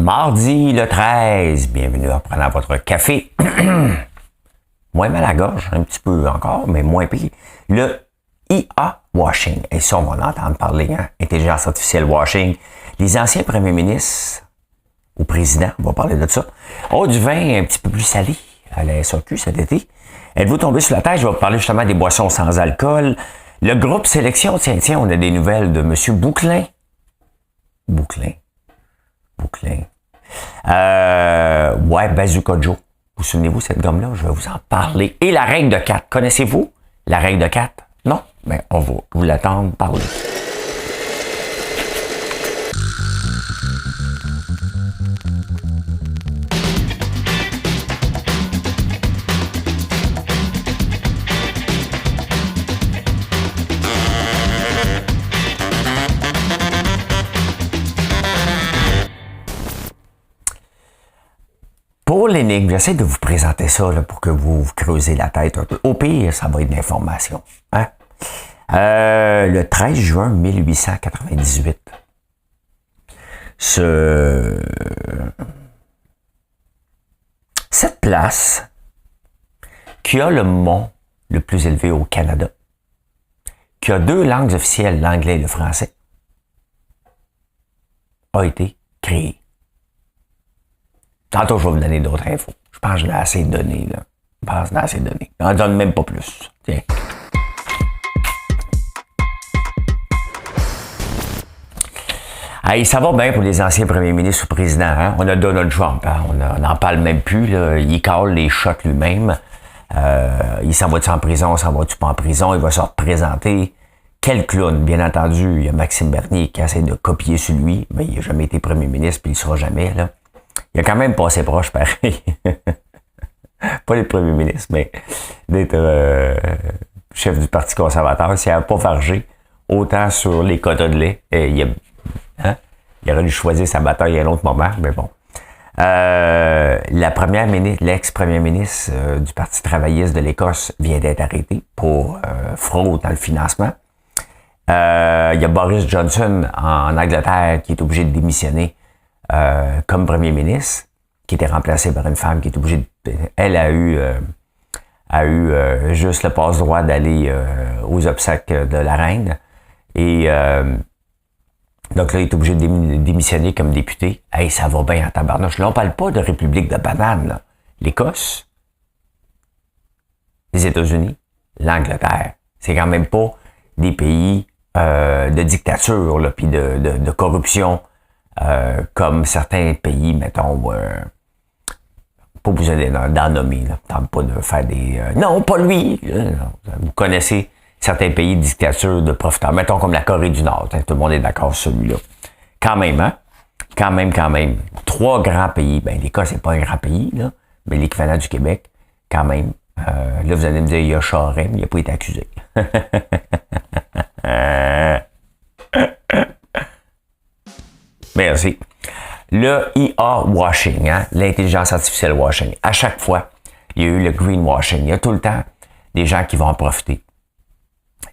Mardi le 13, bienvenue en prenant votre café. Moins mal à la gorge, un petit peu encore, mais moins pire. Le IA washing, et ça on va en entendre parler, hein? Intelligence artificielle washing. Les anciens premiers ministres ou présidents, on va parler de ça, ont du vin un petit peu plus salé à la SAQ cet été. Êtes-vous tombé sur la tête? Je vais vous parler justement des boissons sans alcool. Le groupe Sélection, tiens, on a des nouvelles de M. Bouclin. Bouclin. Ouais, Bazooka Joe. Vous souvenez-vous cette gomme-là? Je vais vous en parler. Et la règle de 4. Connaissez-vous la règle de 4? Non? Ben, on va vous l'attendre parler. Pour l'énigme, j'essaie de vous présenter ça là, pour que vous creusez la tête un peu. Au pire, ça va être de l'information. Hein? Le 13 juin 1898, cette place qui a le mont le plus élevé au Canada, qui a deux langues officielles, l'anglais et le français, a été créée. Tantôt, je vais vous donner d'autres infos. Je pense que je l'ai assez donné, là. Je pense que je l'ai assez donné. J'en donne même pas plus. Tiens. Hey, ça va bien pour les anciens premiers ministres ou présidents. Hein? On a Donald Trump. Hein? On n'en parle même plus. Là. Il cale les shots lui-même. Il s'en va-tu en prison? S'en va-tu pas en prison? Il va se représenter. Quel clown, bien entendu. Il y a Maxime Bernier qui essaie de copier sur lui. Mais il n'a jamais été premier ministre puis il ne sera jamais, là. Il a quand même passé proche, pareil. Pas le premier ministre, mais d'être chef du Parti conservateur. S'il n'avait pas fargé autant sur les quotas de lait, il aurait dû choisir sa bataille à un autre moment, mais bon. La première ministre, l'ex-première ministre du Parti travailliste de l'Écosse vient d'être arrêtée pour fraude dans le financement. Il y a Boris Johnson en Angleterre qui est obligé de démissionner comme premier ministre, qui était remplacé par une femme qui est obligée de... Elle a eu juste le passe-droit d'aller aux obsèques de la reine. Et donc là, il est obligé de démissionner comme député. Hey, ça va bien en tabarnouche. Là, on parle pas de République de banane, là. L'Écosse, les États-Unis, l'Angleterre. C'est quand même pas des pays de dictature, là, puis de corruption, comme certains pays, mettons, pas besoin d'en nommer, là. Tente pas de faire des... non, pas lui! Vous connaissez certains pays de dictature de profiteurs, mettons comme la Corée du Nord, hein, tout le monde est d'accord sur celui-là. Quand même, hein? Quand même. 3 grands pays, ben l'Écosse, c'est pas un grand pays, là, mais l'équivalent du Québec, quand même. Là, vous allez me dire, il y a Charest, mais il n'a pas été accusé. Merci. Le IA washing, hein, l'intelligence artificielle washing. À chaque fois, il y a eu le greenwashing. Il y a tout le temps des gens qui vont en profiter.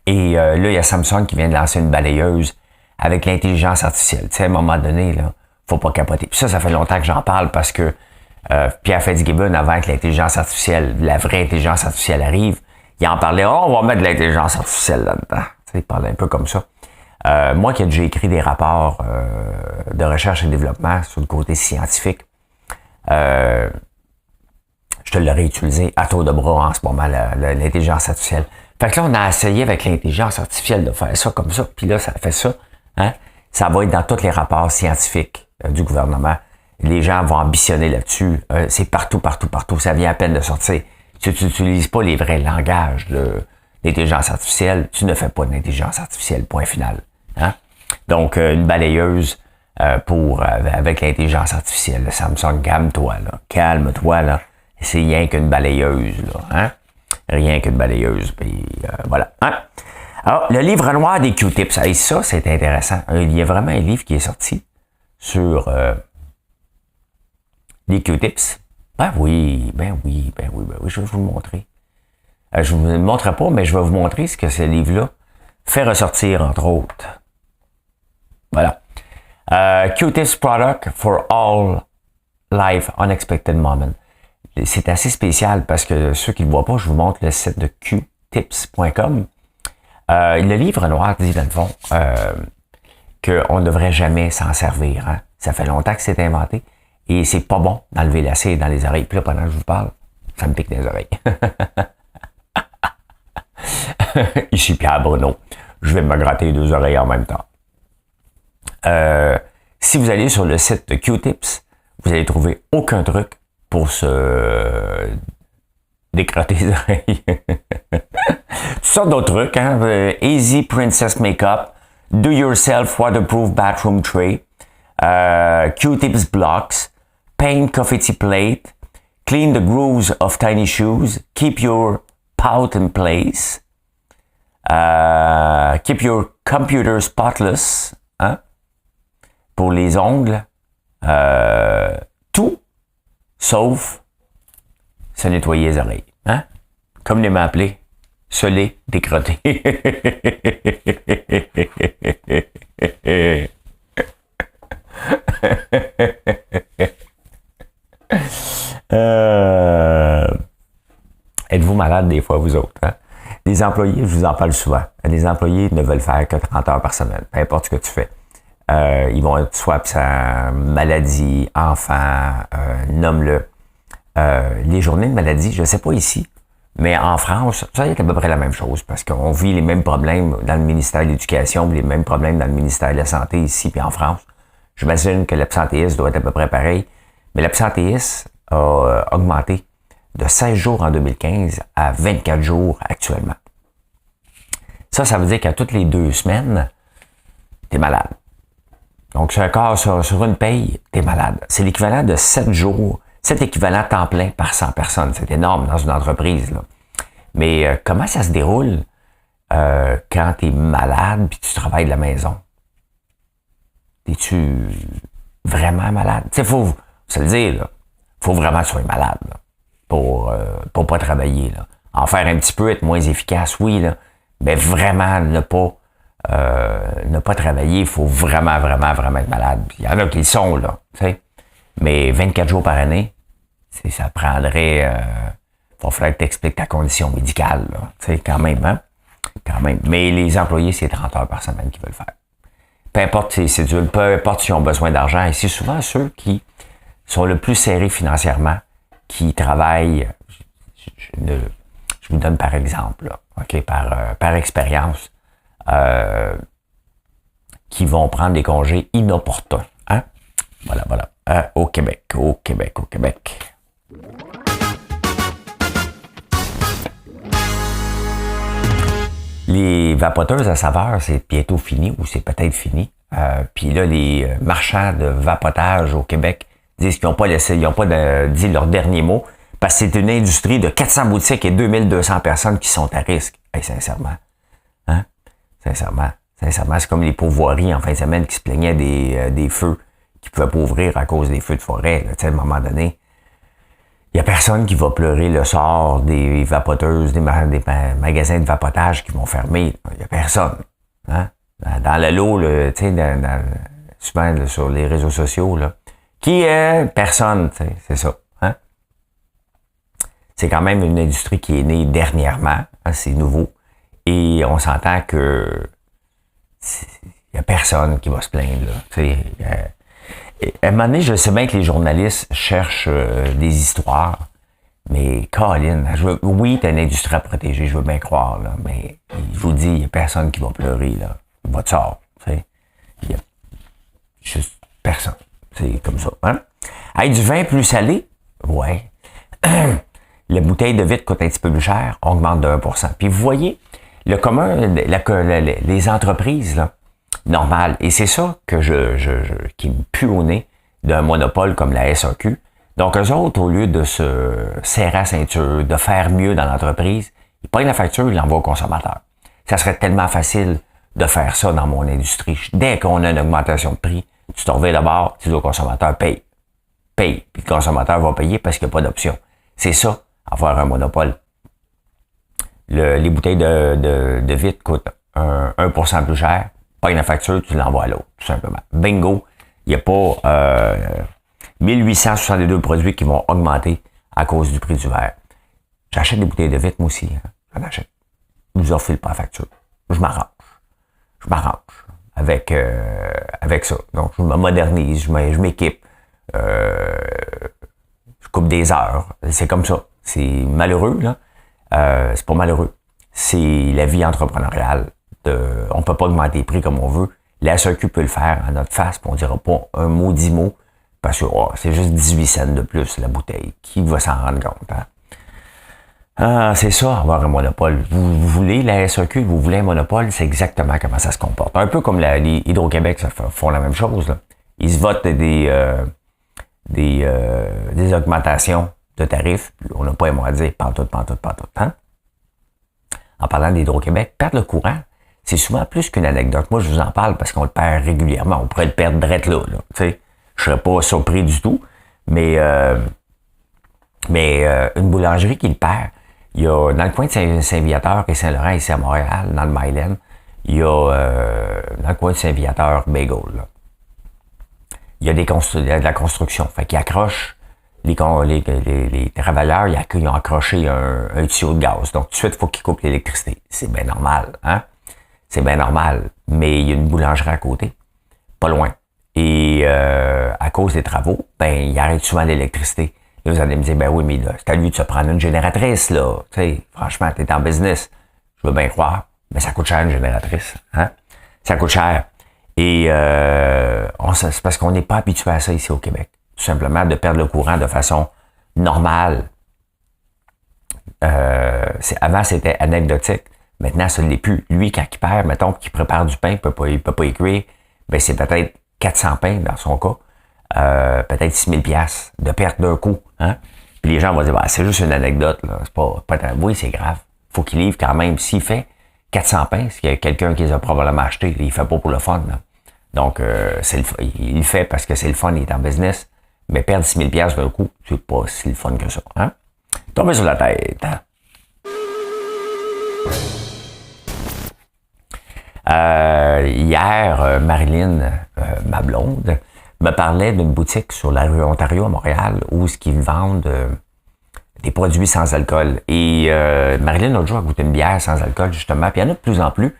Et là, il y a Samsung qui vient de lancer une balayeuse avec l'intelligence artificielle. Tu sais, à un moment donné, là, faut pas capoter. Puis ça fait longtemps que j'en parle parce que Pierre Fitzgibbon, avant que l'intelligence artificielle, la vraie intelligence artificielle arrive, il en parlait, on va mettre de l'intelligence artificielle là-dedans. Tu sais, il parlait un peu comme ça. Moi qui ai déjà écrit des rapports de recherche et développement sur le côté scientifique, je te l'aurais utilisé à tour de bras en ce moment, l'intelligence artificielle. Fait que là, on a essayé avec l'intelligence artificielle de faire ça comme ça, puis là, ça fait ça. Hein? Ça va être dans tous les rapports scientifiques du gouvernement. Les gens vont ambitionner là-dessus. C'est partout. Ça vient à peine de sortir. Si tu n'utilises pas les vrais langages de l'intelligence artificielle, tu ne fais pas d'intelligence artificielle, point final. Hein? Donc, une balayeuse avec l'intelligence artificielle. Le Samsung, calme-toi, là. C'est rien qu'une balayeuse, là. Hein? Rien qu'une balayeuse. Puis, voilà. Hein? Alors, le livre noir des Q-tips. Hey, ça, c'est intéressant. Il y a vraiment un livre qui est sorti sur les Q-tips. Ben oui, je vais vous le montrer. Je ne vous le montrerai pas, mais je vais vous montrer ce que ce livre-là fait ressortir, entre autres. Voilà. Q-Tips Product for All Life Unexpected Moment. C'est assez spécial parce que ceux qui ne le voient pas, je vous montre le site de qtips.com. Le livre noir dit dans le fond qu'on ne devrait jamais s'en servir. Hein? Ça fait longtemps que c'est inventé et c'est pas bon d'enlever la cire dans les oreilles. Puis là, pendant que je vous parle, ça me pique dans les oreilles. Ici Pierre Bruno. Je vais me gratter les deux oreilles en même temps. Si vous allez sur le site de Q-Tips, vous allez trouver aucun truc pour se décrotter les oreilles. Toutes sortes d'autres trucs, hein? Easy Princess Makeup, Do Yourself Waterproof Bathroom Tray, Q-Tips Blocks, Paint Confetti Plate, Clean the Grooves of Tiny Shoes, Keep Your Pout in Place, Keep Your Computer Spotless, hein? Pour les ongles, tout sauf se nettoyer les oreilles. Hein? Comme les m'a appelé, se les décrotter. Êtes-vous malade des fois, vous autres? Hein? Les employés, je vous en parle souvent, les employés ne veulent faire que 30 heures par semaine, peu importe ce que tu fais. Ils vont être soit absents, maladie, enfant, nomme-le. Les journées de maladie, je ne sais pas ici, mais en France, ça est à peu près la même chose parce qu'on vit les mêmes problèmes dans le ministère de l'Éducation, les mêmes problèmes dans le ministère de la Santé ici puis en France. J'imagine que l'absentéisme doit être à peu près pareil, mais l'absentéisme a augmenté de 16 jours en 2015 à 24 jours actuellement. Ça veut dire qu'à toutes les 2 semaines, tu es malade. Donc, sur une paye, t'es malade. C'est l'équivalent de 7 jours, 7 équivalents temps plein par 100 personnes. C'est énorme dans une entreprise, là. Mais comment ça se déroule quand t'es malade puis tu travailles de la maison? Es-tu vraiment malade? Tu sais, faut se le dire, là. Faut vraiment que tu sois malade, là, pour pas travailler, là. En faire un petit peu, être moins efficace, oui, là. Mais vraiment ne pas travailler, il faut vraiment être malade. Il y en a qui le sont, là, tu sais. Mais 24 jours par année, ça prendrait... il va falloir que tu expliques ta condition médicale, là. Tu sais, quand même, hein? Quand même. Mais les employés, c'est 30 heures par semaine qu'ils veulent faire. Peu importe si c'est dur, peu importe s'ils ont besoin d'argent. Et c'est souvent ceux qui sont le plus serrés financièrement, qui travaillent... Je vous donne par exemple, là, OK, par expérience, qui vont prendre des congés inopportuns. Hein? Voilà. Au Québec. Les vapoteuses à saveur, c'est bientôt fini ou c'est peut-être fini. Puis là, les marchands de vapotage au Québec disent qu'ils n'ont pas dit leur dernier mot parce que c'est une industrie de 400 boutiques et 2200 personnes qui sont à risque. Hey, sincèrement. Hein? Sincèrement, c'est comme les pourvoiries en fin de semaine qui se plaignaient des feux qui pouvaient pas ouvrir à cause des feux de forêt. Là. À un moment donné, il y a personne qui va pleurer le sort des vapoteuses, des magasins de vapotage qui vont fermer. Il y a personne. Hein? Dans le lot, tu sais, souvent là, sur les réseaux sociaux, là, qui est personne, c'est ça. Hein? C'est quand même une industrie qui est née dernièrement, hein, c'est nouveau. Et on s'entend que il y a personne qui va se plaindre. Là. À un moment donné, je sais bien que les journalistes cherchent des histoires, mais Colin, oui, t'as une industrie à protéger, je veux bien croire, là, mais je vous dis, il n'y a personne qui va pleurer, là. Votre sort, tu sais. Il y a juste personne. C'est comme ça. Hein? Hey, du vin plus salé? Ouais. La bouteille de vitre coûte un petit peu plus cher, on augmente de 1%. Puis vous voyez, le commun, les entreprises, là, normales, et c'est ça que qui me pue au nez d'un monopole comme la SAQ. Donc, eux autres, au lieu de se serrer la ceinture, de faire mieux dans l'entreprise, ils prennent la facture, ils l'envoient au consommateur. Ça serait tellement facile de faire ça dans mon industrie. Dès qu'on a une augmentation de prix, tu te reviens d'abord, tu dis au consommateur, paye. Puis le consommateur va payer parce qu'il n'y a pas d'option. C'est ça, avoir un monopole. Les bouteilles de vitre coûtent 1% plus cher. Pas une facture, tu l'envoies à l'autre, tout simplement. Bingo, Il n'y a pas 1862 produits qui vont augmenter à cause du prix du verre. J'achète des bouteilles de vitre, moi aussi. Hein. J'en achète. Je vous refile pas la facture. Je m'arrange avec ça. Donc, je me modernise, je m'équipe. Je coupe des heures. C'est comme ça. C'est malheureux, là. C'est pas malheureux. C'est la vie entrepreneuriale. On peut pas augmenter les prix comme on veut. La SAQ peut le faire à notre face, puis on dira pas un maudit mot, parce que c'est juste 18 cents de plus la bouteille. Qui va s'en rendre compte? Hein? Ah, c'est ça, avoir un monopole. Vous voulez la SAQ, vous voulez un monopole, c'est exactement comment ça se comporte. Un peu comme les Hydro-Québec font la même chose. Là. Ils se votent des augmentations de tarifs, puis on n'a pas un mot à dire, pantoute. Hein? En parlant d'Hydro-Québec, perdre le courant, c'est souvent plus qu'une anecdote. Moi, je vous en parle parce qu'on le perd régulièrement. On pourrait le perdre direct là. Tu sais, je serais pas surpris du tout, mais une boulangerie qui le perd, il y a dans le coin de Saint-Viateur et Saint-Laurent, ici à Montréal, dans le Myland, il y a dans le coin de Saint-Viateur, Bagel, là. Il y a de la construction. Fait qu'ils accrochent les travailleurs, ils ont accroché un tuyau de gaz. Donc, tout de suite, il faut qu'ils coupent l'électricité. C'est bien normal, hein? C'est bien normal. Mais il y a une boulangerie à côté, pas loin. Et à cause des travaux, il arrête souvent l'électricité. Là, vous allez me dire, ben oui, mais là, c'est à lui de se prendre une génératrice, là. Tu sais, franchement, t'es en business. Je veux bien croire. Mais ça coûte cher, une génératrice. Hein? Ça coûte cher. Et c'est parce qu'on n'est pas habitué à ça ici au Québec. Tout simplement, de perdre le courant de façon normale. Avant, c'était anecdotique. Maintenant, ça ne l'est plus. Lui, quand il perd, mettons qu'il prépare du pain, il peut pas y cuire, ben c'est peut-être 400 pains dans son cas. Peut-être 6000 pièces de perte d'un coup. Hein? Puis les gens vont dire, bah, c'est juste une anecdote. Là. C'est pas oui, c'est grave. Faut qu'il livre quand même. S'il fait 400 pains, s'il y a quelqu'un qui les a probablement achetés, il fait pas pour le fun. Là. Donc, il le fait parce que c'est le fun, il est en business. Mais perdre 6000 pièces d'un coup, c'est pas si le fun que ça. Hein? Tomber sur la tête. Hein? Hier, Marilyn, ma blonde, me parlait d'une boutique sur la rue Ontario à Montréal où ils vendent des produits sans alcool. Et Marilyn, l'autre jour, a goûté une bière sans alcool, justement. Puis il y en a de plus en plus.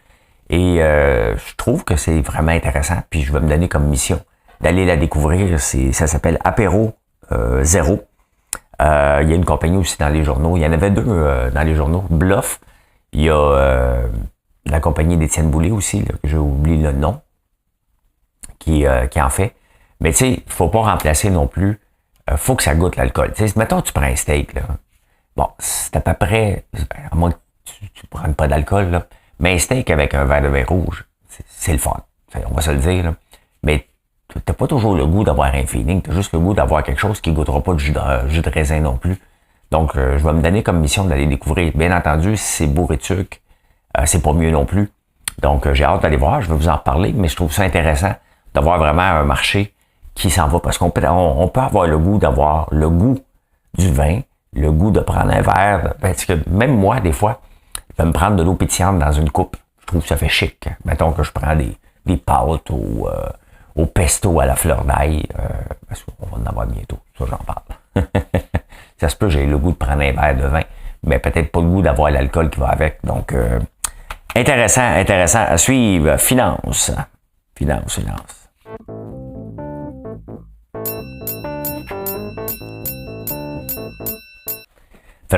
Et je trouve que c'est vraiment intéressant. Puis je vais me donner comme mission d'aller la découvrir. Ça s'appelle Apéro Zéro. Il y a une compagnie aussi dans les journaux. Il y en avait deux dans les journaux. Bluff. Il y a la compagnie d'Étienne Boulay aussi, là, que j'ai oublié le nom, qui en fait. Mais tu sais, il faut pas remplacer non plus. Faut que ça goûte l'alcool. Tu sais, mettons, tu prends un steak, là. Bon, c'est à peu près, à moins que tu ne prennes pas d'alcool, là. Mais un steak avec un verre de vin rouge, c'est le fun. On va se le dire, là. Mais t'as pas toujours le goût d'avoir un feeling. T'as juste le goût d'avoir quelque chose qui goûtera pas de jus de raisin non plus. Donc, je vais me donner comme mission d'aller découvrir. Bien entendu, si c'est bourré de sucre, c'est pas mieux non plus. Donc, j'ai hâte d'aller voir. Je vais vous en reparler, mais je trouve ça intéressant d'avoir vraiment un marché qui s'en va. Parce qu'on peut avoir le goût d'avoir le goût du vin, le goût de prendre un verre. Parce que même moi, des fois, je vais me prendre de l'eau pétillante dans une coupe. Je trouve que ça fait chic. Mettons que je prends des pâtes au pesto à la fleur d'ail. Parce qu'on va en avoir bientôt. Ça, j'en parle. Ça se peut, j'ai le goût de prendre un verre de vin, mais peut-être pas le goût d'avoir l'alcool qui va avec. Donc, intéressant à suivre. Finance. Ça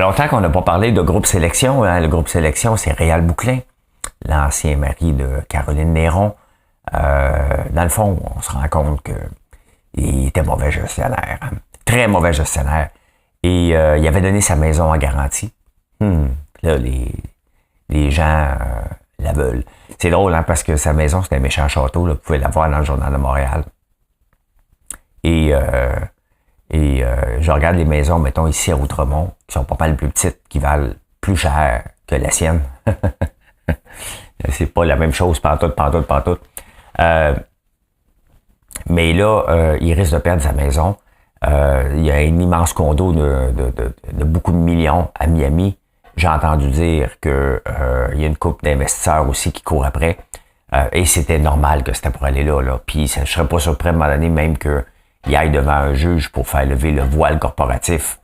fait longtemps qu'on n'a pas parlé de groupe sélection. Hein. Le groupe sélection, c'est Réal Bouclin, l'ancien mari de Caroline Néron. Dans le fond, on se rend compte qu'il était mauvais gestionnaire. Hein. Très mauvais gestionnaire. Et il avait donné sa maison en garantie. Là, les gens la veulent. C'est drôle, hein, parce que sa maison, c'était un méchant château. Là, vous pouvez la voir dans le Journal de Montréal. Et je regarde les maisons, mettons, ici à Outremont, qui sont pas mal plus petites, qui valent plus cher que la sienne. C'est pas la même chose, pantoute. Mais là, il risque de perdre sa maison. Il y a un immense condo de beaucoup de millions à Miami. J'ai entendu dire que il y a une couple d'investisseurs aussi qui courent après. Et c'était normal que c'était pour aller là. Puis je serais pas surpris à un moment donné même qu'il aille devant un juge pour faire lever le voile corporatif.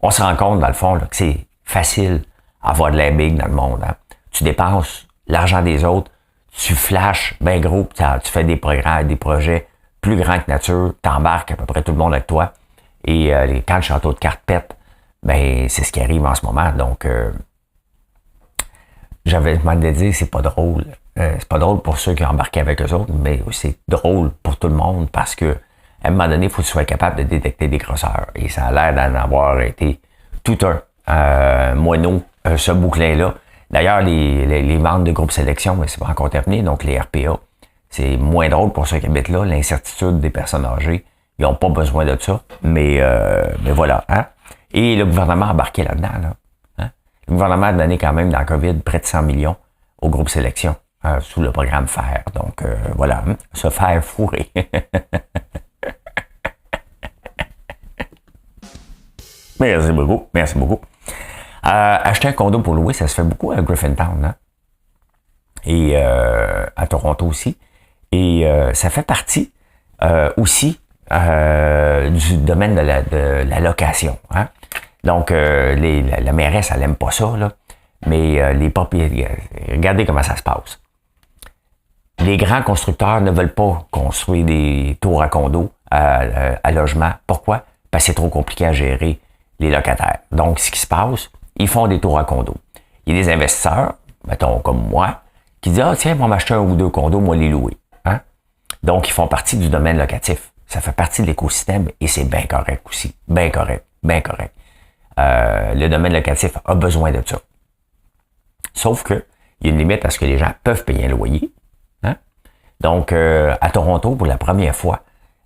On se rend compte, dans le fond, là, que c'est facile avoir de la big dans le monde. Hein. Tu dépenses l'argent des autres, tu flashes bien gros, tu fais des programmes, des projets plus grands que nature, t'embarques à peu près tout le monde avec toi. Et quand le château de cartes pète, ben c'est ce qui arrive en ce moment. Donc, j'avais demandé de dire c'est pas drôle. C'est pas drôle pour ceux qui ont embarqué avec eux autres, mais c'est drôle pour tout le monde parce que à un moment donné, il faut que tu sois capable de détecter des grosseurs. Et ça a l'air d'en avoir été tout un moineau, ce bouclin-là. D'ailleurs, les ventes de groupe sélection, mais c'est pas encore terminé, donc les RPA, c'est moins drôle pour ceux qui habitent là, l'incertitude des personnes âgées. Ils n'ont pas besoin de ça, mais voilà. Hein? Et le gouvernement a embarqué là-dedans. Là, hein? Le gouvernement a donné quand même dans la COVID près de 100 millions au groupe sélection sous le programme FAIR. Donc voilà, hein? Se faire fourrer. Merci beaucoup, merci beaucoup. Acheter un condo pour louer, ça se fait beaucoup à Griffintown, hein? Et à Toronto aussi. Et ça fait partie aussi du domaine de la location. Hein? Donc, la mairesse, elle aime pas ça, là. Mais les propriétaires, regardez comment ça se passe. Les grands constructeurs ne veulent pas construire des tours à condos, à logement. Pourquoi? Parce que c'est trop compliqué à gérer les locataires. Donc, ce qui se passe, ils font des tours à condos. Il y a des investisseurs, mettons comme moi, qui disent « Ah, tiens, on va m'acheter un ou deux condos, moi les louer. » Hein? Donc, ils font partie du domaine locatif. Ça fait partie de l'écosystème et c'est bien correct aussi. Bien correct, bien correct. Le domaine locatif a besoin de ça. Sauf que il y a une limite à ce que les gens peuvent payer un loyer. Hein? Donc, à Toronto, pour la première fois,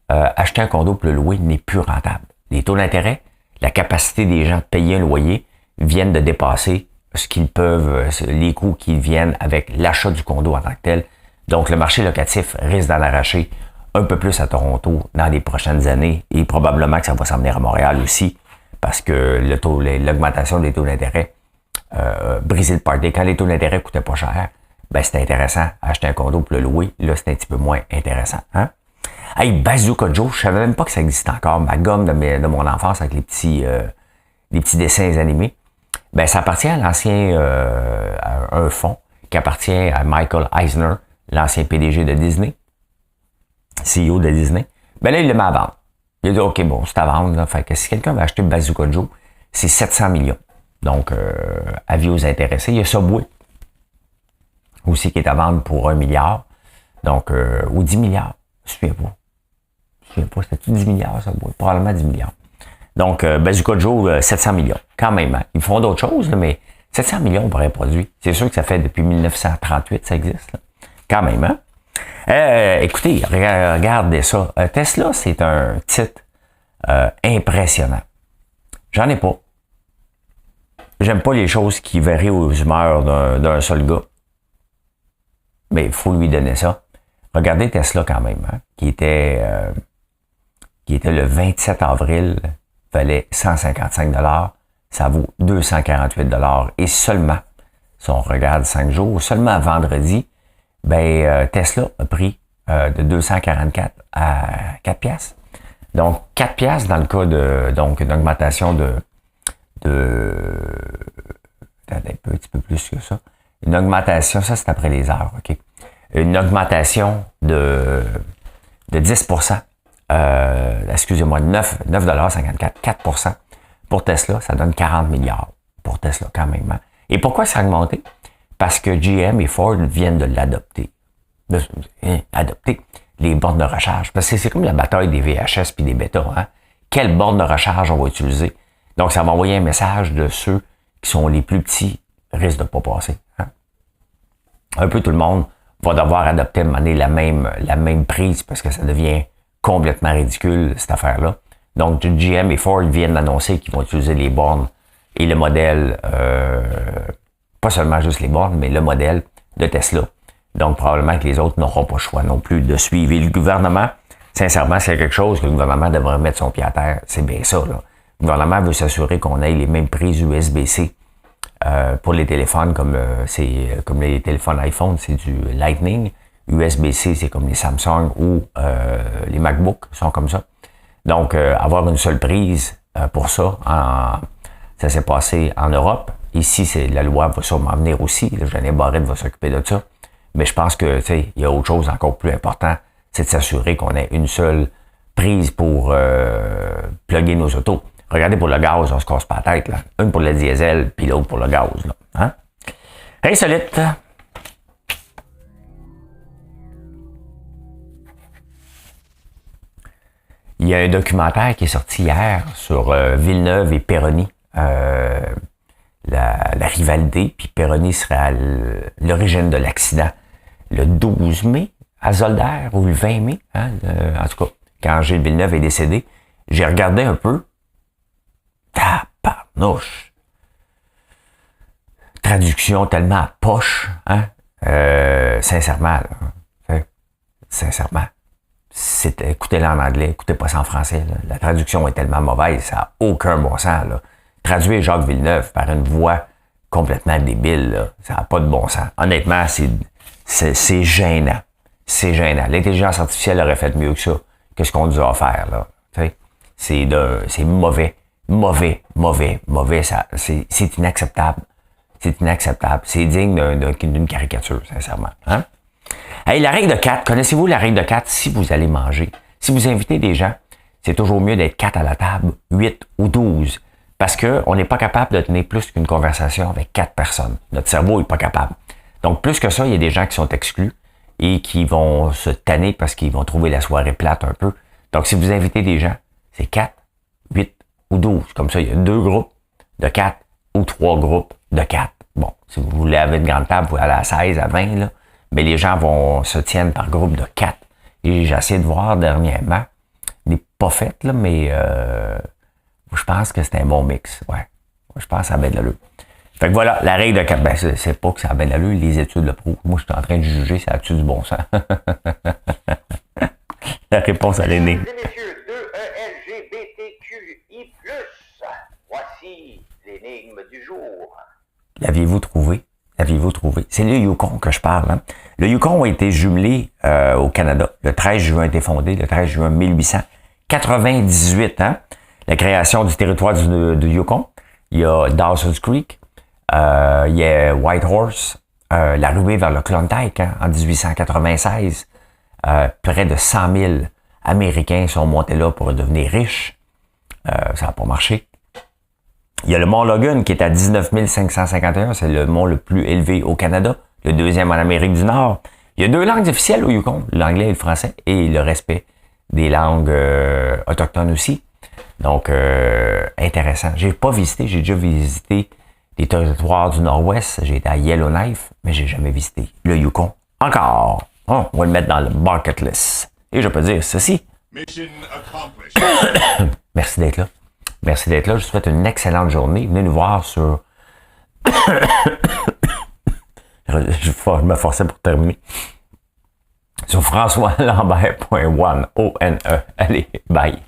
acheter un condo pour le louer n'est plus rentable. Les taux d'intérêt, la capacité des gens de payer un loyer viennent de dépasser ce qu'ils peuvent, les coûts qui viennent avec l'achat du condo en tant que tel. Donc, le marché locatif risque d'en arracher un peu plus à Toronto dans les prochaines années et probablement que ça va s'en venir à Montréal aussi parce que l'augmentation des taux d'intérêt brisait le party. Quand les taux d'intérêt coûtaient pas cher, ben c'était intéressant acheter un condo pour le louer. Là, c'est un petit peu moins intéressant. Hein? Hey, Bazooka Joe, je savais même pas que ça existait encore. Ma gomme de mon enfance avec les petits dessins animés. Ben, ça appartient à l'ancien un fonds qui appartient à Michael Eisner, l'ancien PDG de Disney, CEO de Disney. Ben là, il le met à vendre. Il a dit, OK, bon, c'est à vendre. Là. Fait que si quelqu'un veut acheter Bazooka Joe, c'est 700 millions. Donc, avis aux intéressés. Il y a Subway aussi qui est à vendre pour 1 milliard. Donc, ou 10 milliards. Je ne me souviens pas. C'était-tu 10 milliards, Subway? Probablement 10 milliards. Donc, Bazooka Joe, 700 millions. Quand même. Hein. Ils font d'autres choses, là, mais 700 millions pour un produit. C'est sûr que ça fait depuis 1938 ça existe. Là. Quand même, hein? Écoutez, regardez ça. Tesla, c'est un titre impressionnant. J'en ai pas. J'aime pas les choses qui varient aux humeurs d'un seul gars. Mais il faut lui donner ça. Regardez Tesla quand même, hein, qui était le 27 avril, valait 155 $, ça vaut 248 $. Et seulement, si on regarde 5 jours, seulement vendredi, Tesla a pris de 244 à 4 piastres. Donc, 4 piastres dans le cas une augmentation un petit peu plus que ça. Une augmentation, ça c'est après les heures, OK? Une augmentation de 10%. Excusez-moi, 9,54 4% pour Tesla, ça donne 40 milliards pour Tesla quand même. Hein? Et pourquoi ça a augmenté? Parce que GM et Ford viennent de l'adopter. Adopter les bornes de recharge. Parce que c'est comme la bataille des VHS puis des bêta. Hein? Quelle borne de recharge on va utiliser? Donc, ça va envoyer un message de ceux qui sont les plus petits risquent de ne pas passer. Hein? Un peu tout le monde va devoir adopter à un moment donné la même prise parce que ça devient complètement ridicule, cette affaire-là. Donc, GM et Ford viennent d'annoncer qu'ils vont utiliser les bornes et le modèle, pas seulement juste les bornes, mais le modèle de Tesla. Donc, probablement que les autres n'auront pas le choix non plus de suivre. Et le gouvernement, sincèrement, s'il y a quelque chose que le gouvernement devrait mettre son pied à terre, c'est bien ça, là. Le gouvernement veut s'assurer qu'on ait les mêmes prises USB-C Pour les téléphones, comme les téléphones iPhone, c'est du Lightning. USB-C, c'est comme les Samsung ou les MacBooks sont comme ça. Donc, avoir une seule prise pour ça, ça s'est passé en Europe. Ici, la loi va sûrement venir aussi. Le Jeannet Barrette va s'occuper de ça. Mais je pense que, tu sais, il y a autre chose encore plus important, c'est de s'assurer qu'on ait une seule prise pour plugger nos autos. Regardez, pour le gaz, on se casse pas la tête, là. Une pour le diesel, puis l'autre pour le gaz, là. Hein? Insolite. Il y a un documentaire qui est sorti hier sur Villeneuve et Perroni. La rivalité, puis Perroni serait à l'origine de l'accident le 12 mai à Zolder, ou le 20 mai, hein, en tout cas, quand Gilles Villeneuve est décédé. J'ai regardé un peu. Tabarnouche. Traduction tellement à poche, hein? Sincèrement, là, sincèrement. Écoutez-la en anglais, écoutez pas ça en français. Là. La traduction est tellement mauvaise, ça n'a aucun bon sens. Là. Traduire Jacques Villeneuve par une voix complètement débile, là, ça n'a pas de bon sens. Honnêtement, c'est gênant. C'est gênant. L'intelligence artificielle aurait fait mieux que ça, que ce qu'on nous a offert. Là. C'est mauvais. Mauvais. C'est inacceptable. C'est inacceptable. C'est digne d'une caricature, sincèrement. Hein? Hey, la règle de 4, connaissez-vous la règle de 4 si vous allez manger? Si vous invitez des gens, c'est toujours mieux d'être 4 à la table, 8 ou 12. Parce qu'on n'est pas capable de tenir plus qu'une conversation avec 4 personnes. Notre cerveau n'est pas capable. Donc, plus que ça, il y a des gens qui sont exclus et qui vont se tanner parce qu'ils vont trouver la soirée plate un peu. Donc, si vous invitez des gens, c'est 4, 8 ou 12. Comme ça, il y a 2 groupes de 4 ou 3 groupes de 4. Bon, si vous voulez avoir une grande table, vous allez à 16, à 20, là. Mais les gens se tiennent par groupe de 4. Et j'ai essayé de voir dernièrement. Il n'est pas fait, là, mais je pense que c'est un bon mix. Ouais. Je pense que ça a bien de l'allure. Fait que voilà, la règle de 4. Ben, c'est pas que ça a bien de l'allure, les études le prouvent. Moi, je suis en train de juger, ça a-tu du bon sens? La réponse à l'énigme. Mesdames et messieurs, de LGBTQI+, voici l'énigme du jour. L'aviez-vous trouvé? C'est le Yukon que je parle. Hein? Le Yukon a été jumelé au Canada. Le 13 juin a été fondé, le 13 juin 1898. Hein? La création du territoire du Yukon. Il y a Dawson's Creek. Il y a Whitehorse. La ruée vers le Klondike hein, en 1896. Près de 100 000 Américains sont montés là pour devenir riches. Ça n'a pas marché. Il y a le mont Logan qui est à 19 551. C'est le mont le plus élevé au Canada. Le deuxième en Amérique du Nord. Il y a 2 langues officielles au Yukon. L'anglais et le français. Et le respect des langues autochtones aussi. Donc, intéressant. J'ai pas visité. J'ai déjà visité les territoires du Nord-Ouest. J'ai été à Yellowknife. Mais j'ai jamais visité le Yukon. Encore. Oh, on va le mettre dans le bucket list. Et je peux dire ceci. Mission accomplished. Merci d'être là. Merci d'être là. Je vous souhaite une excellente journée. Venez nous voir sur... je me forçais pour terminer. Sur françoislambert.one. O-N-E. Allez, bye.